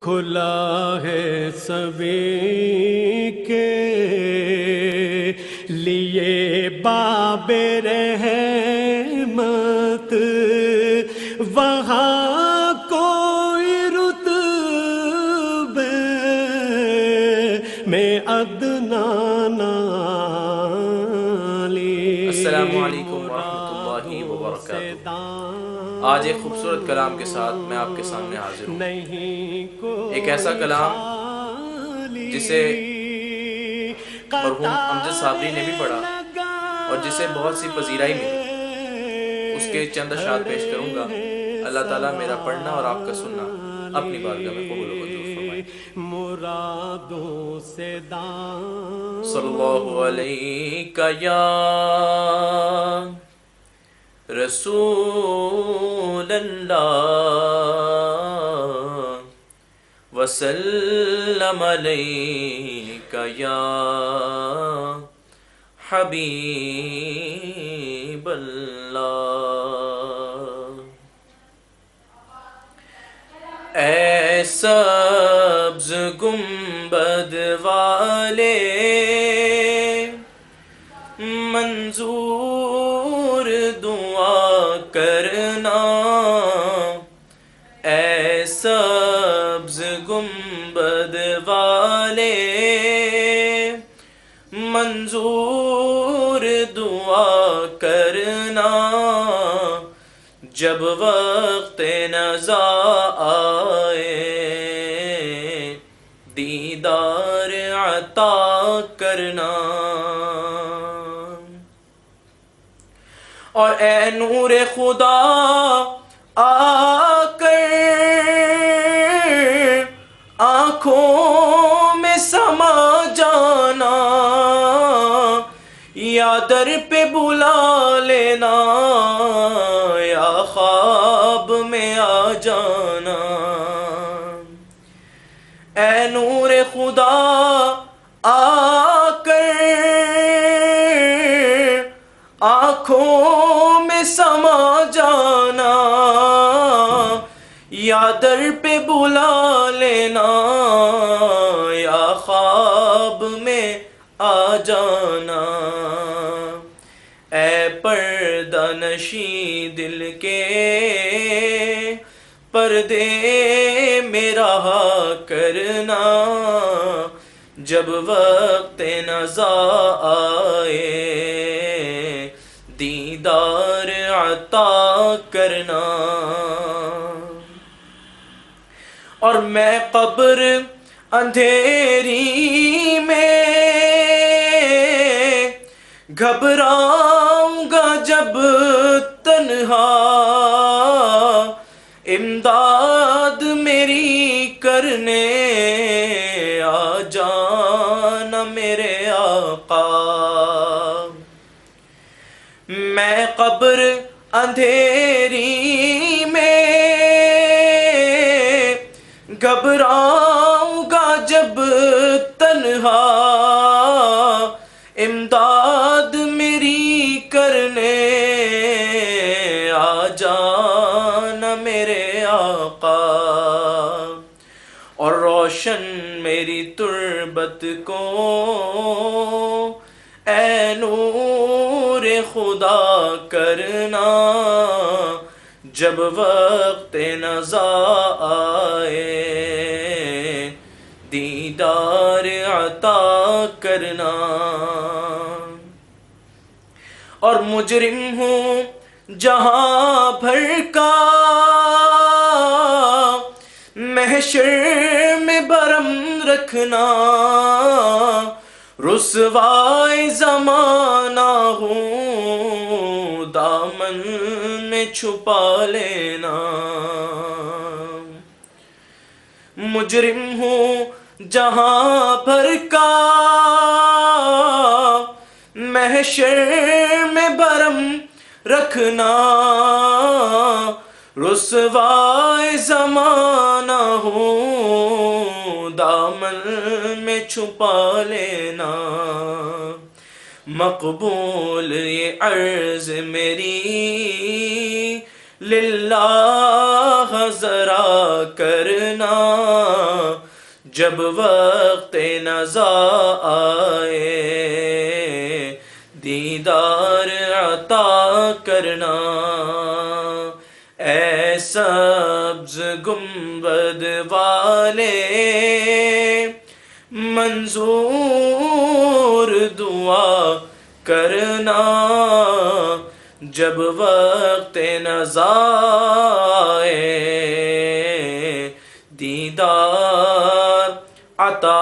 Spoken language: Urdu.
کھلا ہے سبھی کے لیے باب رحمت، وہاں کوئی رتبے میں ادنا نہ لی۔ السلام علیکم ورحمۃ اللہ وبرکاتہ۔ آج ایک خوبصورت کلام کے ساتھ میں آپ کے سامنے حاضر ہوں۔ ایک ایسا کلام جسے مرحوم امجد صابری نے بھی پڑھا اور جسے بہت سی پذیرائی ملی، اس کے چند اشعار پیش کروں گا۔ اللہ تعالیٰ میرا پڑھنا اور آپ کا سننا اپنی بارگاہ میں قبول و منظور فرمائے۔ صلی اللہ علیہ یا رسول اللہ وسلم علیک یا حبیب اللہ۔ اے سبز گنبد والے منظور دعا کرنا، اے سبز گنبد والے منظور دعا کرنا، جب وقت نزا آئے دیدار عطا کرنا۔ اور اے نور خدا آ کر آنکھوں میں سما جانا، یا در پہ بلا لینا یا خواب میں آ جانا۔ اے نور خدا آ کر آنکھوں میں سما جانا، یا در پہ بلا لینا یا خواب میں آ جانا۔ اے پردہ نشی دل کے پردے میں رہا کرنا، جب وقت نزا آئے دیدار عطا کرنا۔ اور میں قبر اندھیری میں گھبراؤں گا جب تنہا، امداد میری کرنے آ جانا میرے آقا۔ میں قبر اندھیری میں گھبراؤں گا جب تنہا، امداد میری کرنے آ جانا میرے آقا۔ اور روشن میری تربت کو اے نور خدا کرنا، جب وقت نزا آئے دیدار عطا کرنا۔ اور مجرم ہوں جہاں بھر کا محشر میں برم رکھنا، رسوائے زمانہ ہوں دامن میں چھپا لینا۔ مجرم ہوں جہاں بھر کا محشر میں برم رکھنا، رسوائے زمانہ ہوں دامن میں چھپا لینا۔ مقبول یہ عرض میری للہ ذرا کرنا، جب وقت نزا آئے دیدار عطا کرنا، اے سبز گنبد والے منظور دعا کرنا، جب وقت نزا آئے دیدار عطا